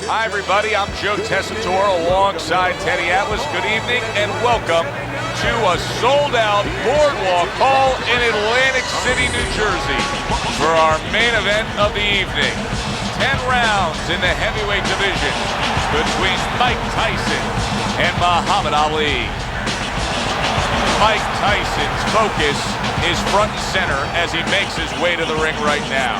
Hi, everybody. I'm Joe Tessitore alongside Teddy Atlas. Good evening and welcome to a sold-out boardwalk hall in Atlantic City, New Jersey for our main event of the evening. 10 rounds in the heavyweight division between Mike Tyson and Muhammad Ali. Mike Tyson's focus is front and center as he makes his way to the ring right now.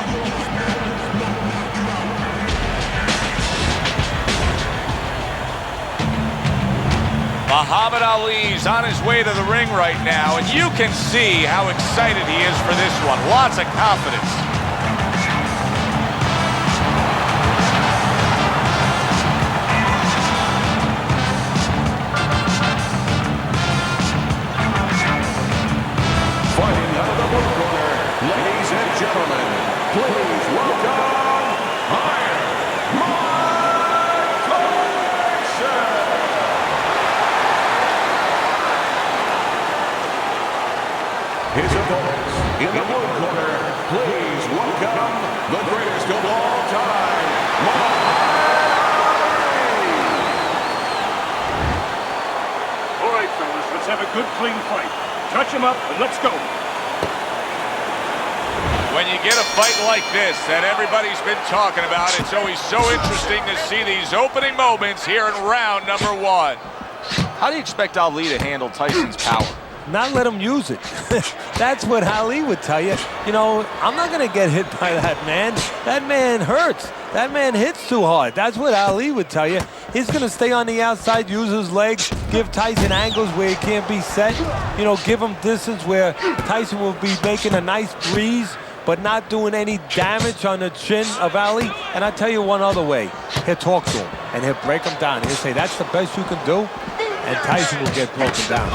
Muhammad Ali's on his way to the ring right now, and you can see how excited he is for this one. Lots of confidence. Fighting out of the blue corner, ladies and gentlemen, please welcome his opponents. In the blue corner, please welcome the greatest of all time, Muhammad Ali. All right, fellas, let's have a good, clean fight. Touch him up and let's go. When you get a fight like this that everybody's been talking about, it's always so interesting to see these opening moments here in round number one. How do you expect Ali to handle Tyson's power? Not let him use it. That's what Ali would tell you. You know, I'm not going to get hit by that man. That man hurts. That man hits too hard. That's what Ali would tell you. He's going to stay on the outside, use his legs, give Tyson angles where he can't be set. You know, give him distance where Tyson will be making a nice breeze, but not doing any damage on the chin of Ali. And I tell you one other way. He'll talk to him, and he'll break him down. He'll say, that's the best you can do, and Tyson will get broken down.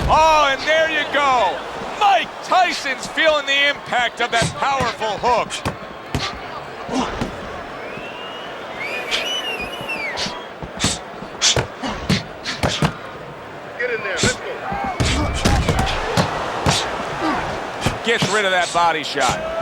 Oh, and there you go. Mike Tyson's feeling the impact of that powerful hook. Get in there, let's go. Gets rid of that body shot.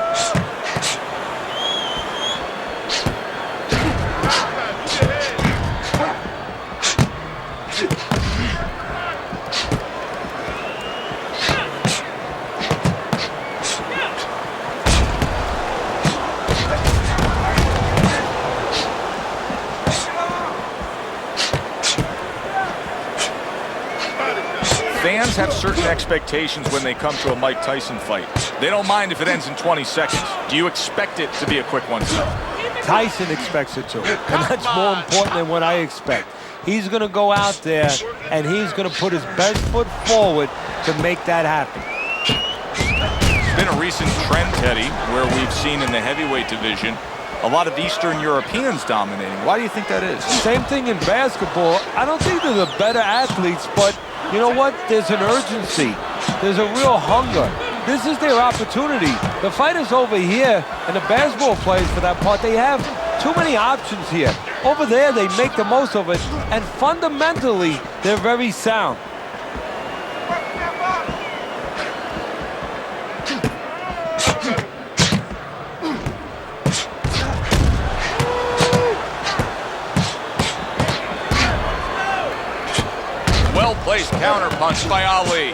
Fans have certain expectations when they come to a Mike Tyson fight. They don't mind if it ends in 20 seconds. Do you expect it to be a quick one, too? Tyson expects it to, and that's more important than what I expect. He's going to go out there, and he's going to put his best foot forward to make that happen. It's been a recent trend, Teddy, where we've seen in the heavyweight division a lot of Eastern Europeans dominating. Why do you think that is? Same thing in basketball. I don't think they're the better athletes, but you know what? There's an urgency. There's a real hunger. This is their opportunity. The fighters over here, and the basketball players for that part, they have too many options here. Over there, they make the most of it, and fundamentally, they're very sound. Well-placed counterpunch by Ali.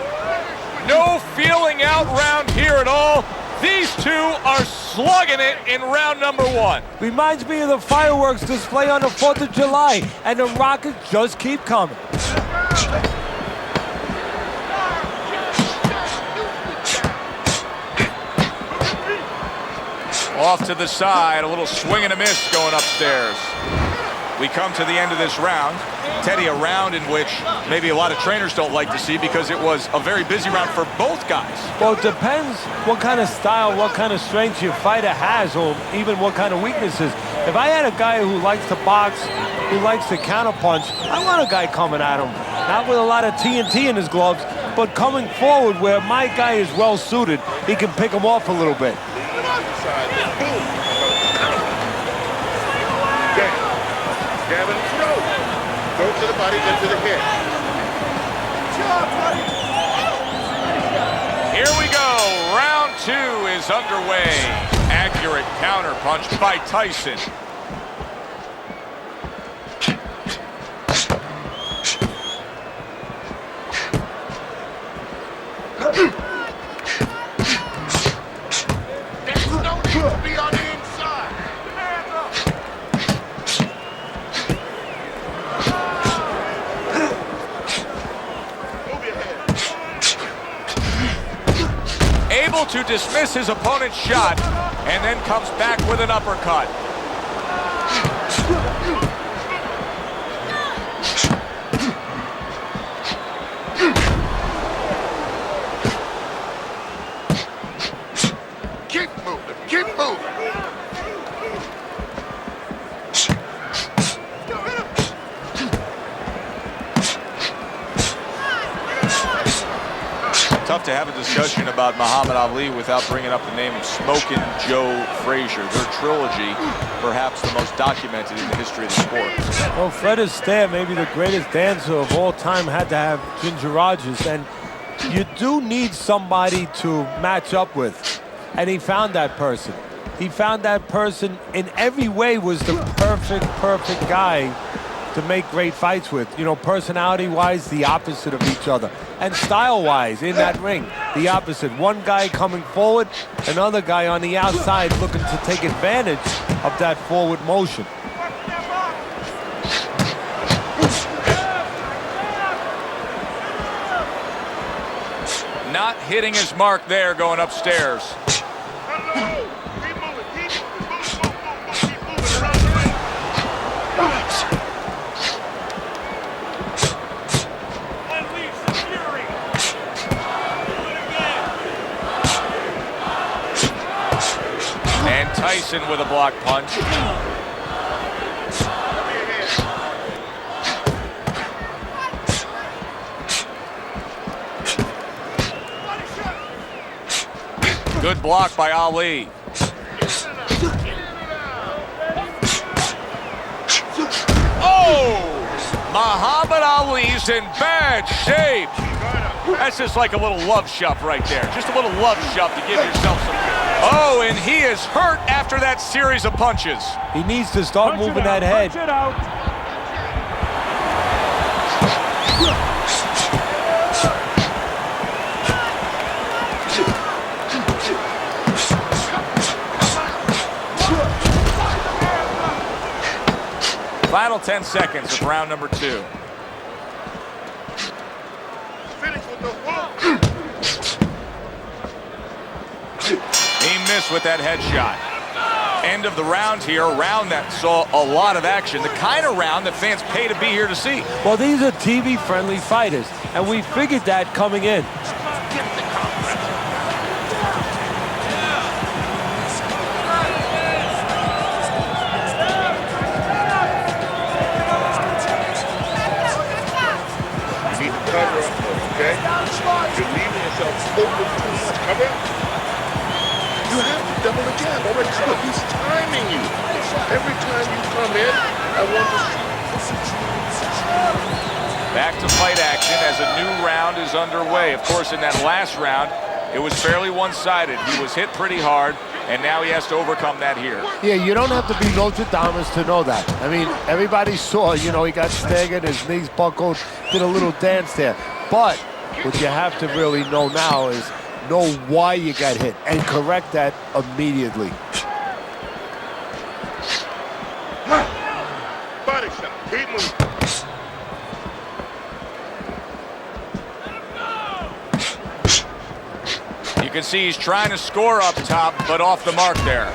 No feeling out round here at all. These two are slugging it in round number one. Reminds me of the fireworks display on the 4th of July, and the rockets just keep coming. Off to the side, a little swing and a miss going upstairs. We come to the end of this round. Teddy, a round in which maybe a lot of trainers don't like to see because it was a very busy round for both guys. Well, it depends what kind of style, what kind of strength your fighter has, or even what kind of weaknesses. If I had a guy who likes to box, who likes to counterpunch, I want a guy coming at him. Not with a lot of TNT in his gloves, but coming forward where my guy is well suited, he can pick him off a little bit. Gavin, throw. Throw to the body, then to the head. Here we go. Round 2 is underway. Accurate counter punch by Tyson. There's no need to be on the inside. Move your head. Able to dismiss his opponent's shot and then comes back with an uppercut. Keep moving. Keep moving. Tough to have a discussion about Muhammad Ali without bringing up the name of Smokin' Joe Frazier. Their trilogy, perhaps the most documented in the history of the sport. Well, Fred Astaire, maybe the greatest dancer of all time, had to have Ginger Rogers, and you do need somebody to match up with, and he found that person. He found that person in every way, was the perfect guy to make great fights with. You know, personality-wise, the opposite of each other. And style-wise, in that ring, the opposite. One guy coming forward, another guy on the outside looking to take advantage of that forward motion. Not hitting his mark there, going upstairs. And Tyson with a block punch. Good block by Ali. Oh! Muhammad Ali's in bad shape. That's just like a little love shove right there. Just a little love shove to give yourself some... Oh, and he is hurt after that series of punches. He needs to start moving that head. Punch it out. Final 10 seconds of round number 2. Finish with the hook. He missed with that headshot. End of the round here, a round that saw a lot of action. The kind of round that fans pay to be here to see. Well, these are TV-friendly fighters, and we figured that coming in. Cover up, okay? You're leaving yourself open too much. Cover up. You have to double the jab. Already said he's timing you. Every time you come in, I want to see. Back to fight action as a new round is underway. Of course, in that last round, it was fairly one-sided. He was hit pretty hard, and now he has to overcome that here. Yeah, you don't have to be Nostradamus to know that. I mean, everybody saw, you know, he got staggered, his knees buckled, did a little dance there. But what you have to really know now is know why you got hit and correct that immediately. Body shot. Keep moving. You can see he's trying to score up top, but off the mark there.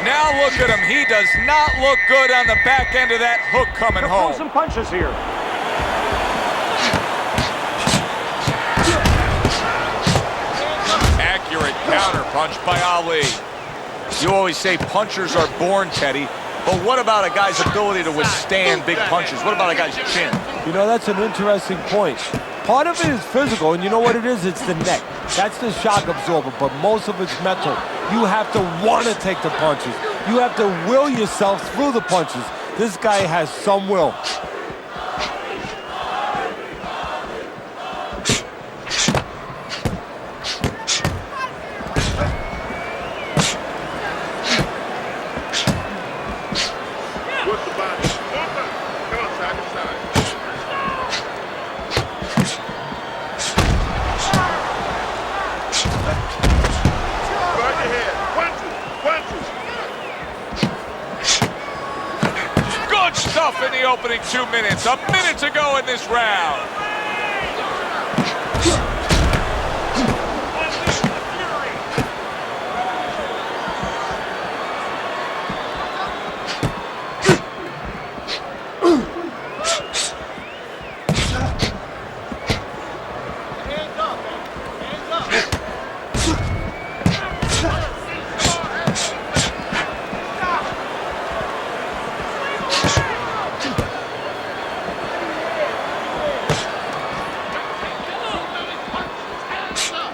Now look at him. He does not look good on the back end of that hook coming home. Some punches here. Accurate counter punch by Ali. You always say punchers are born, Teddy. But what about a guy's ability to withstand big punches? What about a guy's chin? You know, that's an interesting point. Part of it is physical, and you know what it is? It's the neck. That's the shock absorber, but most of it's mental. You have to want to take the punches. You have to will yourself through the punches. This guy has some will. What's the body? Come on, side to side. Guard your head. Punches. Good stuff in the opening 2 minutes. A minute to go in this round.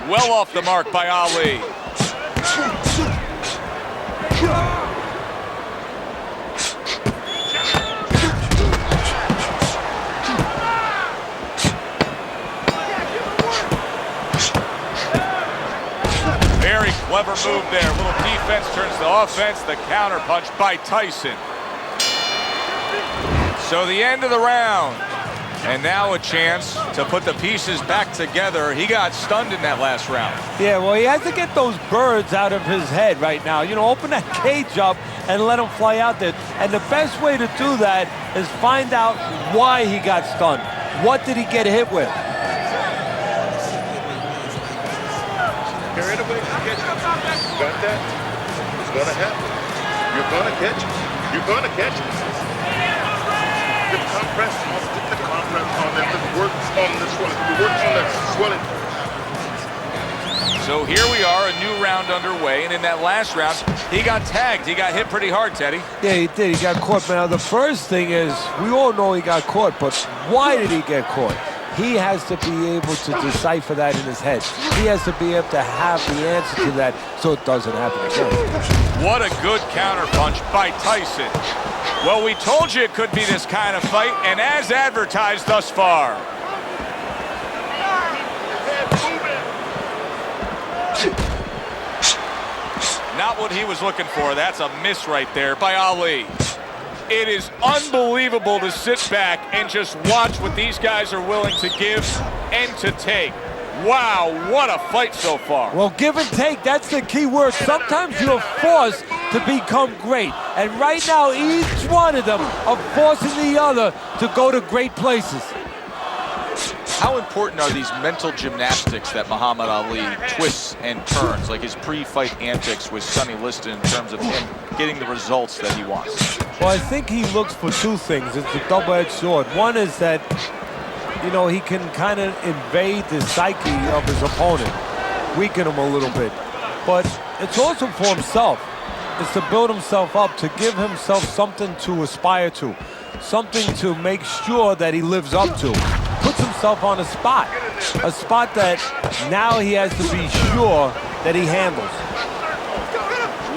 Well off the mark by Ali. Very clever move there. Little defense turns to offense. The counter punch by Tyson. So the end of the round. And now a chance to put the pieces back together. He got stunned in that last round. Yeah, well, he has to get those birds out of his head right now. You know, open that cage up and let him fly out there. And the best way to do that is find out why he got stunned. What did he get hit with? Carry it away. Catch it. Got that? It's going to happen. You're going to catch it. You're going to catch it. The compress on that. Let's work on the swelling. Work on that swelling. So here we are, a new round underway, and in that last round, he got tagged. He got hit pretty hard, Teddy. Yeah, he did. He got caught. Now, the first thing is, we all know he got caught, but why did he get caught? He has to be able to decipher that in his head. He has to be able to have the answer to that so it doesn't happen again. What a good counter punch by Tyson. Well, we told you it could be this kind of fight, and as advertised thus far. Not what he was looking for. That's a miss right there by Ali. It is unbelievable to sit back and just watch what these guys are willing to give and to take. Wow, what a fight so far. Well, give and take, that's the key word. Sometimes you're forced to become great. And right now, each one of them are forcing the other to go to great places. How important are these mental gymnastics that Muhammad Ali twists and turns, like his pre-fight antics with Sonny Liston in terms of him getting the results that he wants? Well, I think he looks for two things. It's a double-edged sword. One is that, you know, he can kind of invade the psyche of his opponent, weaken him a little bit. But it's also for himself. It's to build himself up, to give himself something to aspire to, something to make sure that he lives up to. Puts himself on a spot that now he has to be sure that he handles.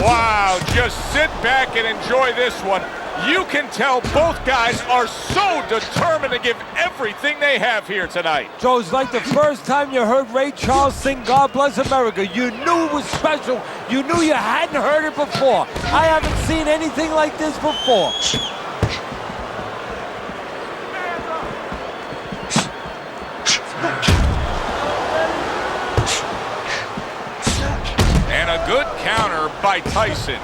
Wow, just sit back and enjoy this one. You can tell both guys are so determined to give everything they have here tonight. Joe, it's like the first time you heard Ray Charles sing God Bless America. You knew it was special. You knew you hadn't heard it before. I haven't seen anything like this before. And a good counter by Tyson.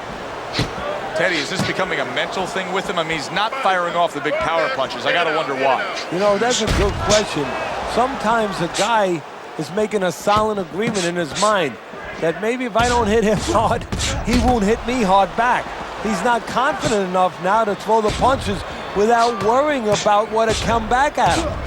Teddy, is this becoming a mental thing with him? I mean, he's not firing off the big power punches. I got to wonder why. You know, that's a good question. Sometimes a guy is making a silent agreement in his mind that maybe if I don't hit him hard, he won't hit me hard back. He's not confident enough now to throw the punches without worrying about what to come back at him.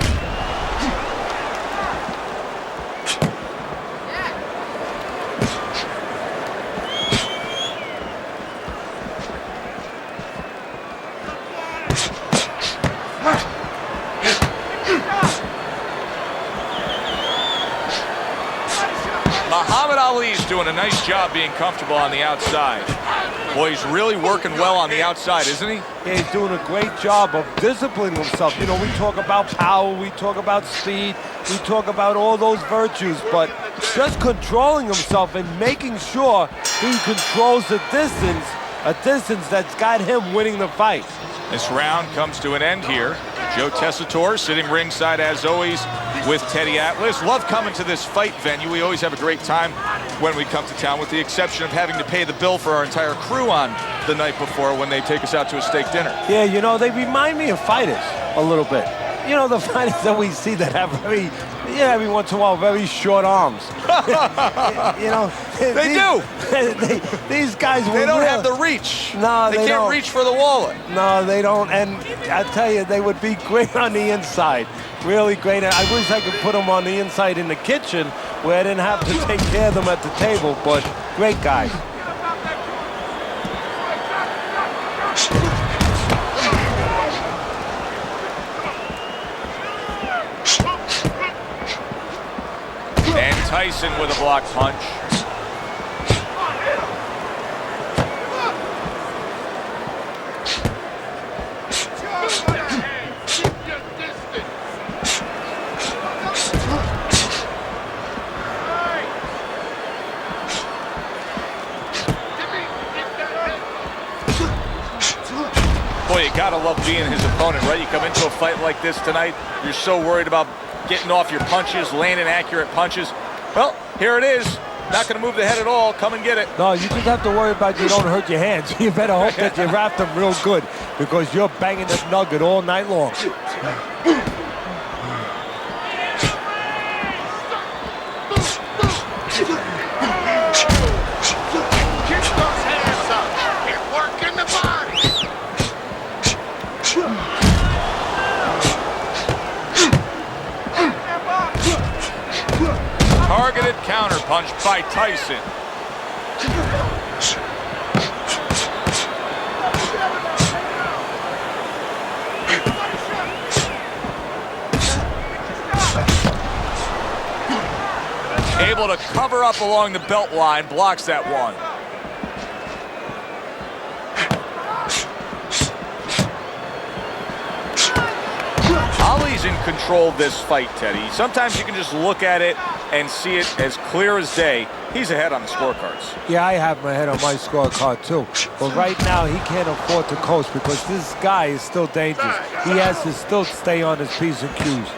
doing a nice job being comfortable on the outside. Boy, he's really working well on the outside, isn't he? Yeah, he's doing a great job of disciplining himself. You know, we talk about power, we talk about speed, we talk about all those virtues, but just controlling himself and making sure he controls the distance, a distance that's got him winning the fight. This round comes to an end here. Joe Tessitore sitting ringside as always with Teddy Atlas. Love coming to this fight venue. We always have a great time when we come to town, with the exception of having to pay the bill for our entire crew on the night before when they take us out to a steak dinner. Yeah, you know, they remind me of fighters a little bit. You know, the fighters that we see that have every once in a while, very short arms. You know, these guys. They don't have the reach. No, they can't reach for the wallet. No, they don't. And I tell you, they would be great on the inside. Really great. I wish I could put them on the inside in the kitchen where I didn't have to take care of them at the table. But great guys. And Tyson with a block punch. Boy, you gotta love being his opponent, right? You come into a fight like this tonight, you're so worried about getting off your punches, landing accurate punches. Well, here it is. Not going to move the head at all. Come and get it. No, you just have to worry about you don't hurt your hands. You better hope that you wrap them real good, because you're banging this nugget all night long. Targeted counterpunch by Tyson. Able to cover up along the belt line, blocks that one. Ali's in control of this fight, Teddy. Sometimes you can just look at it and see it as clear as day. He's ahead on the scorecards. Yeah, I have my head on my scorecard too. But right now, he can't afford to coast, because this guy is still dangerous. He has to still stay on his P's and Q's.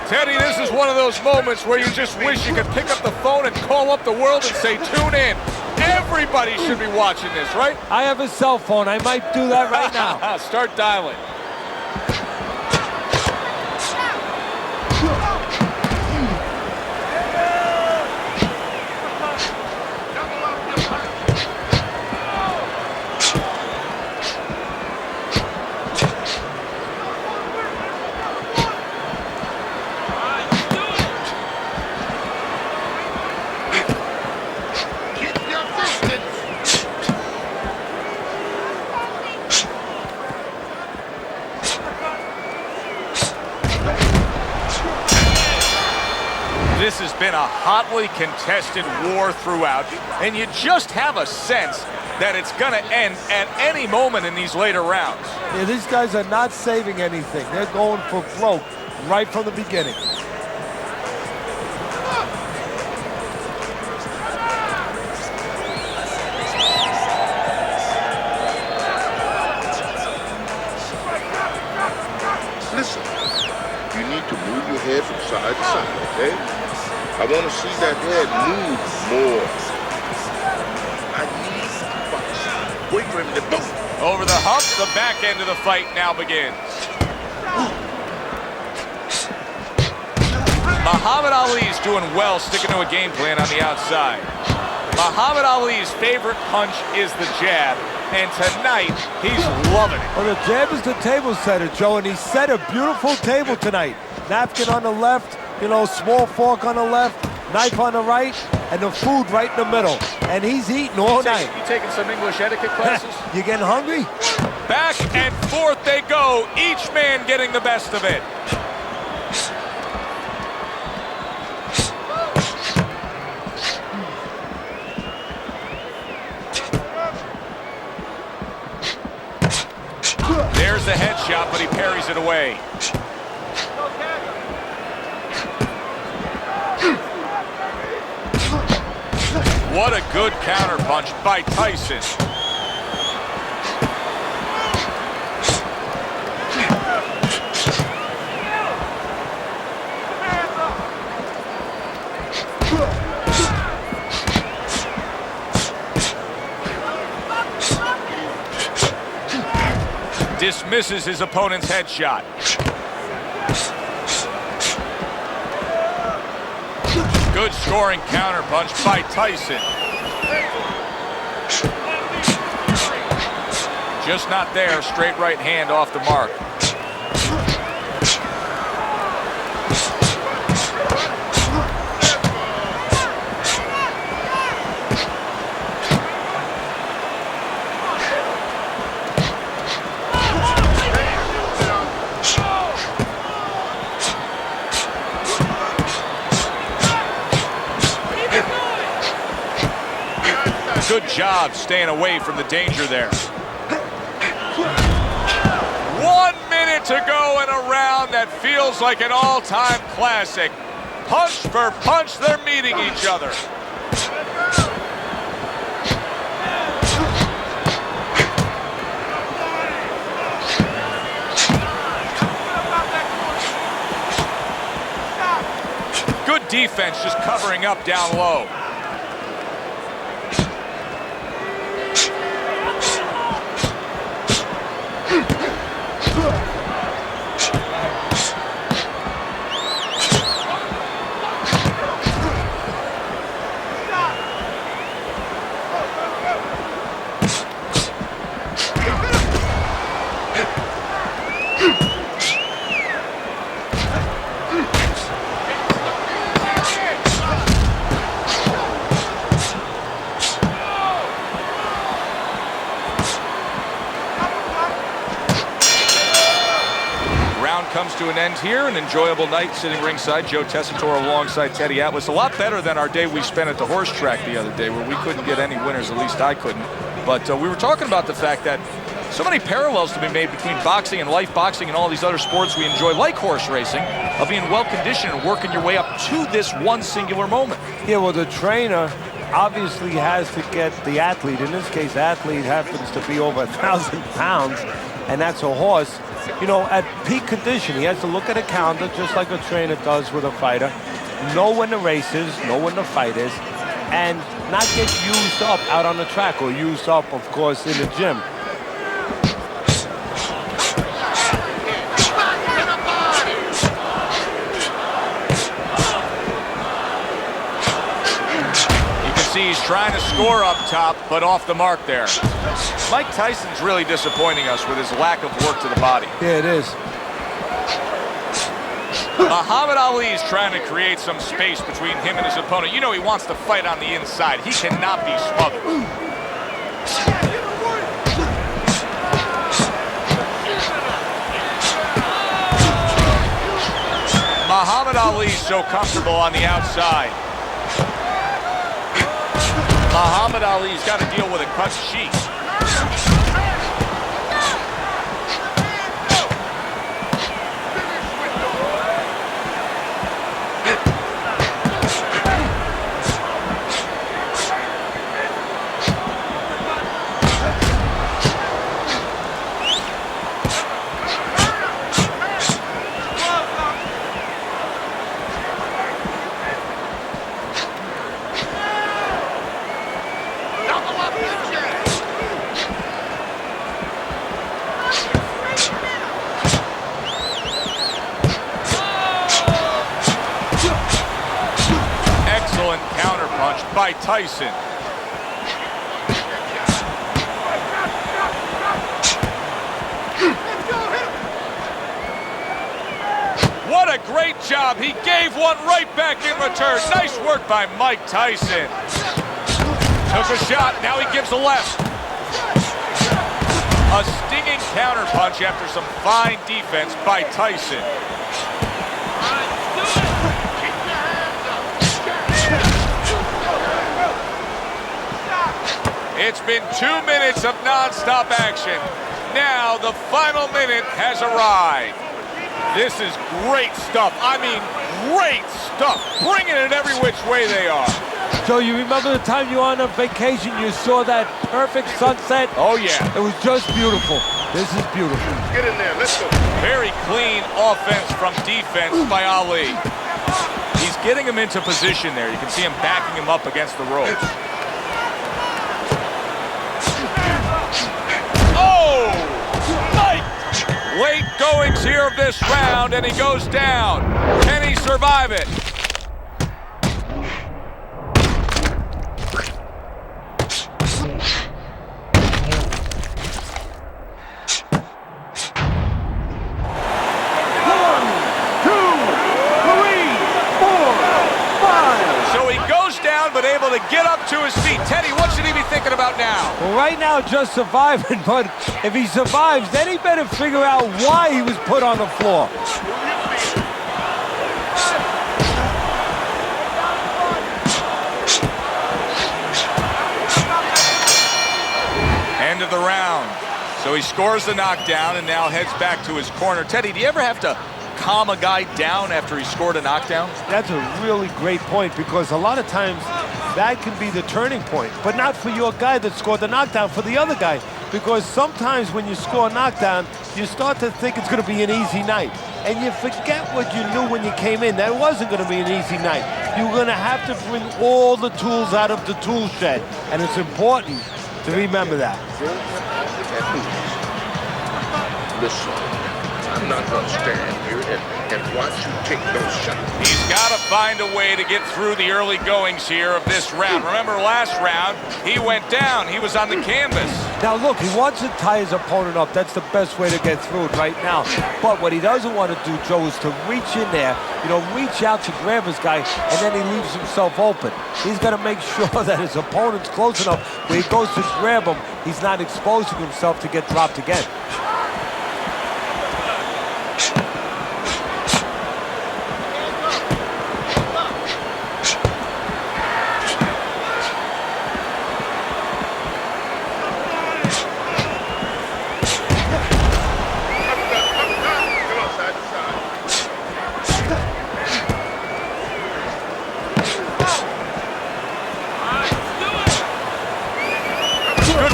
Teddy, this is one of those moments where you just wish you could pick up the phone and call up the world and say, tune in. Everybody should be watching this, right? I have a cell phone. I might do that right now. Start dialing. This has been a hotly contested war throughout, and you just have a sense that it's going to end at any moment in these later rounds. Yeah, these guys are not saving anything. They're going for broke right from the beginning. Listen, you need to move your head from side to side, okay? I want to see that head move more. I need to box. Wait for him to boom. Over the hump, the back end of the fight now begins. Muhammad Ali's doing well, sticking to a game plan on the outside. Muhammad Ali's favorite punch is the jab, and tonight he's loving it. Well, the jab is the table setter, Joe, and he set a beautiful table tonight. Napkin on the left, you know, small fork on the left. knife on the right, and the food right in the middle. And he's eating all night. You taking some English etiquette classes? You getting hungry? Back and forth they go, each man getting the best of it. There's the headshot, but he parries it away. What a good counterpunch by Tyson. Dismisses his opponent's headshot. Good scoring counterpunch by Tyson. Just not there. Straight right hand off the mark. Good job staying away from the danger there. 1 minute to go in a round that feels like an all-time classic. Punch for punch, they're meeting each other. Good defense, just covering up down low. Comes to an end here. An enjoyable night sitting ringside. Joe Tessitore alongside Teddy Atlas. A lot better than our day we spent at the horse track the other day, where we couldn't get any winners. At least I couldn't. But we were talking about the fact that so many parallels to be made between boxing and life boxing and all these other sports we enjoy, like horse racing, of being well conditioned and working your way up to this one singular moment. Yeah, well, the trainer obviously has to get the athlete. In this case, the athlete happens to be over 1,000 pounds, and that's a horse. You know, at peak condition, he has to look at a calendar just like a trainer does with a fighter, know when the race is, know when the fight is, and not get used up out on the track, or used up, of course, in the gym. He's trying to score up top, but off the mark there. Mike Tyson's really disappointing us with his lack of work to the body. Yeah, it is. Muhammad Ali's trying to create some space between him and his opponent. You know he wants to fight on the inside. He cannot be smothered. Muhammad Ali so comfortable on the outside. Muhammad Ali's got to deal with a cut sheet. By Tyson. What a great job. He gave one right back in return. Nice work by Mike Tyson. Took a shot. Now he gives a left. A stinging counterpunch after some fine defense by Tyson. It's been 2 minutes of non-stop action. Now the final minute has arrived. This is great stuff. I mean, great stuff. Bringing it every which way they are. So you remember the time you were on a vacation, you saw that perfect sunset? Oh, yeah. It was just beautiful. This is beautiful. Get in there. Let's go. Very clean offense from defense by Ali. He's getting him into position there. You can see him backing him up against the ropes. Oh! Mike! Late goings here of this round, and he goes down. Can he survive it? But able to get up to his feet. Teddy, what should he be thinking about now? Well, right now, just surviving, but if he survives, then he better figure out why he was put on the floor. End of the round. So he scores the knockdown and now heads back to his corner. Teddy, do you ever have to calm a guy down after he scored a knockdown? That's a really great point, because a lot of times that can be the turning point, but not for your guy that scored the knockdown, for the other guy, because sometimes when you score a knockdown, you start to think it's going to be an easy night, and you forget what you knew when you came in, that it wasn't going to be an easy night. You're going to have to bring all the tools out of the tool shed, and it's important to remember that. Listen, I'm not going to stand here and watch you take those shots. He's got to find a way to get through the early goings here of this round. Remember last round, he went down. He was on the canvas. Now look, he wants to tie his opponent up. That's the best way to get through it right now. But what he doesn't want to do, Joe, is to reach in there, reach out to grab his guy, and then he leaves himself open. He's got to make sure that his opponent's close enough where he goes to grab him, he's not exposing himself to get dropped again.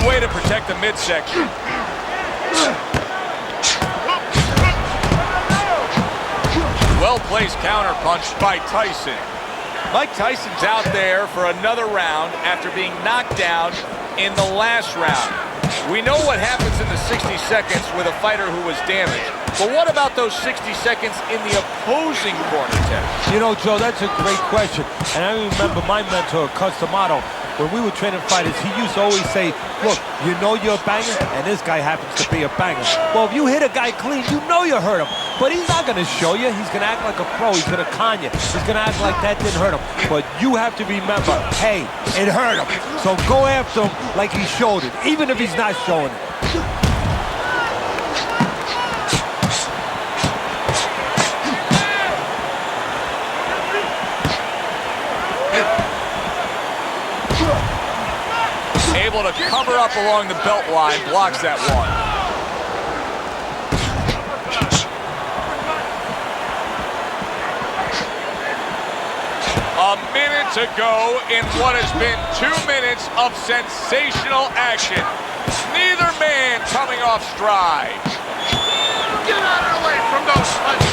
Way to protect the midsection. Well-placed counterpunch by Tyson. Mike Tyson's out there for another round after being knocked down in the last round. We know what happens in the 60 seconds with a fighter who was damaged. But what about those 60 seconds in the opposing corner, Ted? Joe, that's a great question. And I remember my mentor, Customato, when we were training fighters, he used to always say, look, you know you're a banger, and this guy happens to be a banger. Well, if you hit a guy clean, you know you hurt him. But he's not going to show you. He's going to act like a pro. He's going to con you. He's going to act like that didn't hurt him. But you have to remember, hey, it hurt him. So go after him like he showed it, even if he's not showing it. Able to cover up along the belt line, blocks that one. A minute to go in what has been 2 minutes of sensational action. Neither man coming off stride. Get out of the way from those punches.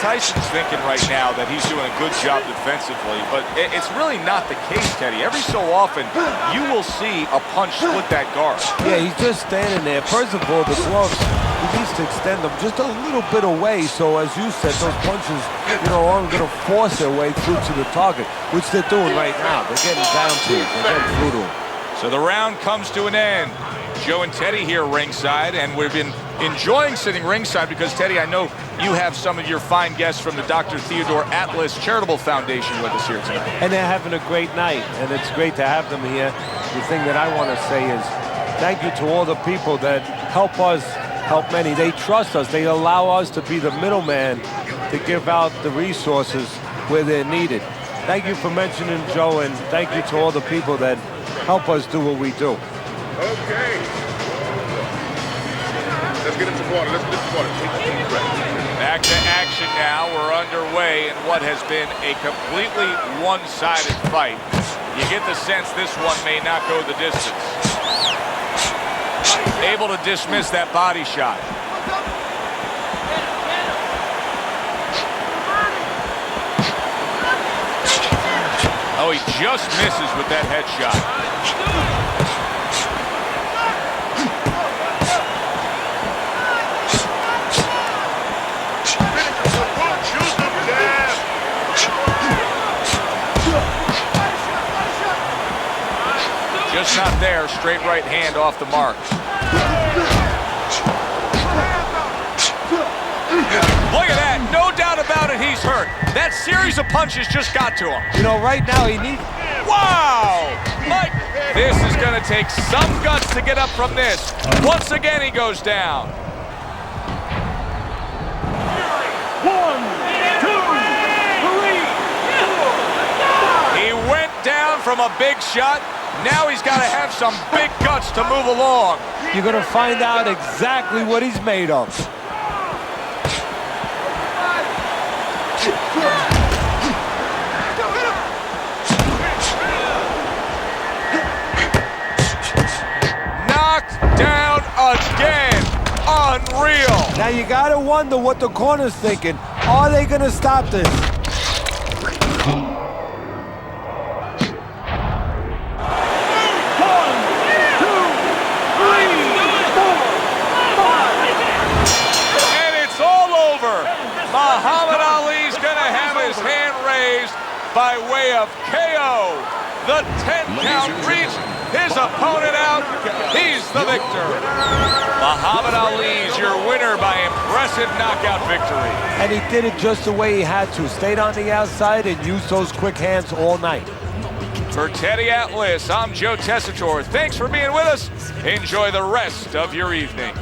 Tyson's thinking right now that he's doing a good job defensively, but it's really not the case, Teddy. Every so often, you will see a punch split that guard. Yeah, he's just standing there. First of all, the gloves, he needs to extend them just a little bit away, so as you said, those punches, you know, aren't going to force their way through to the target, which they're doing right now. They're getting down to it. They're getting through to him. So the round comes to an end. Joe and Teddy here ringside, and we've been enjoying sitting ringside because, Teddy, I know you have some of your fine guests from the Dr. Theodore Atlas Charitable Foundation with us here tonight. And they're having a great night, and it's great to have them here. The thing that I want to say is thank you to all the people that help us, help many. They trust us. They allow us to be the middleman to give out the resources where they're needed. Thank you for mentioning Joe, and thank you to all the people that help us do what we do. Okay. Let's get into water. Let's get into water. Take a deep breath. Back to action now. We're underway in what has been a completely one-sided fight. You get the sense this one may not go the distance. Able to dismiss that body shot. Oh, he just misses with that headshot. Just not there. Straight right hand off the mark. Look at that. No doubt about it, he's hurt. That series of punches just got to him. You know, right now he needs... Wow! Mike, this is going to take some guts to get up from this. Once again, he goes down. 1, 2, 3, 4. He went down from a big shot. Now he's got to have some big guts to move along. You're going to find out exactly what he's made of. Knocked down again. Unreal. Now you got to wonder what the corner's thinking. Are they going to stop this? Muhammad Ali's gonna have his hand raised by way of KO. The 10 count reached, his opponent out, he's the victor. Muhammad Ali's your winner by impressive knockout victory. And he did it just the way he had to. Stayed on the outside and used those quick hands all night. For Teddy Atlas, I'm Joe Tessitore. Thanks for being with us. Enjoy the rest of your evening.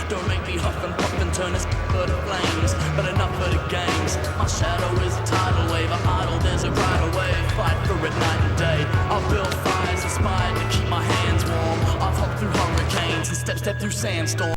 Don't make me huff and puff and turn this to flames. But enough for the games. My shadow is a tidal wave. I'm idle, there's a brighter wave. Fight for it night and day. I'll build fires inspired to keep my hands warm. I've hopped through hurricanes and step through sandstorms.